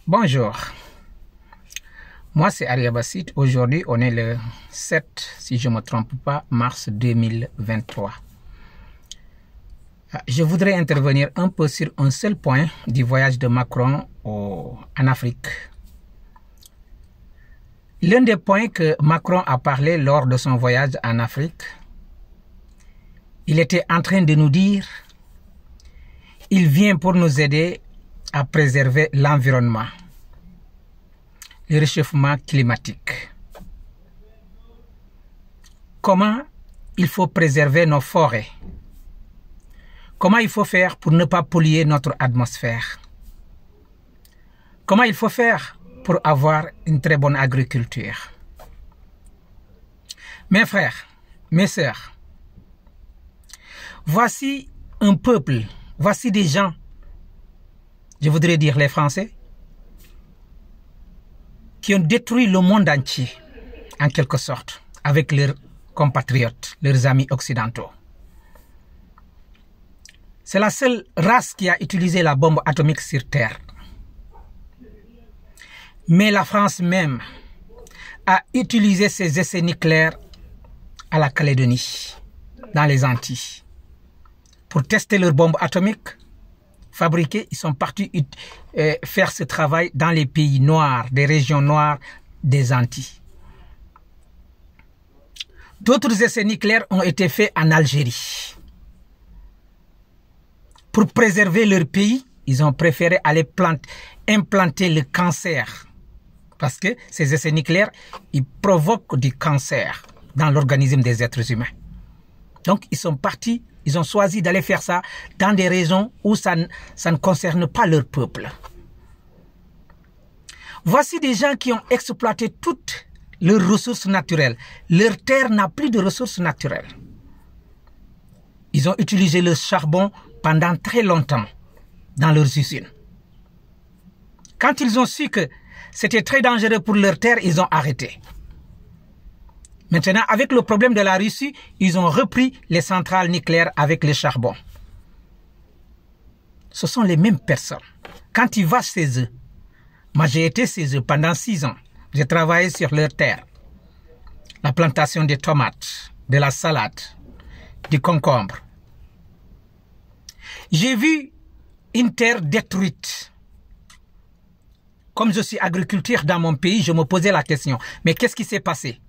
Bonjour, moi c'est Aria Bassit. Aujourd'hui on est le 7, si je ne me trompe pas, mars 2023. Je voudrais intervenir un peu sur un seul point du voyage de Macron en Afrique. L'un des points que Macron a parlé lors de son voyage en Afrique, il était en train de nous dire il vient pour nous aider à préserver l'environnement, le réchauffement climatique. Comment il faut préserver nos forêts? Comment il faut faire pour ne pas polluer notre atmosphère? Comment il faut faire pour avoir une très bonne agriculture? Mes frères, mes sœurs, voici un peuple, voici des gens, je voudrais dire les Français, qui ont détruit le monde entier, en quelque sorte, avec leurs compatriotes, leurs amis occidentaux. C'est la seule race qui a utilisé la bombe atomique sur Terre. Mais la France même a utilisé ses essais nucléaires à la Calédonie, dans les Antilles. Pour tester leurs bombes atomiques fabriquées, ils sont partis faire ce travail dans les pays noirs, des régions noires des Antilles. D'autres essais nucléaires ont été faits en Algérie. Pour préserver leur pays, ils ont préféré aller implanter le cancer. Parce que ces essais nucléaires, ils provoquent du cancer dans l'organisme des êtres humains. Donc, ils sont partis, ils ont choisi d'aller faire ça dans des régions où ça ne concerne pas leur peuple. Voici des gens qui ont exploité toutes leurs ressources naturelles. Leur terre n'a plus de ressources naturelles. Ils ont utilisé le charbon pendant très longtemps dans leurs usines. Quand ils ont su que c'était très dangereux pour leur terre, ils ont arrêté. Maintenant, avec le problème de la Russie, ils ont repris les centrales nucléaires avec le charbon. Ce sont les mêmes personnes. Quand tu vas chez eux, moi j'ai été chez eux pendant 6 ans. J'ai travaillé sur leur terre. La plantation des tomates, de la salade, du concombre. J'ai vu une terre détruite. Comme je suis agriculteur dans mon pays, je me posais la question, mais qu'est-ce qui s'est passé?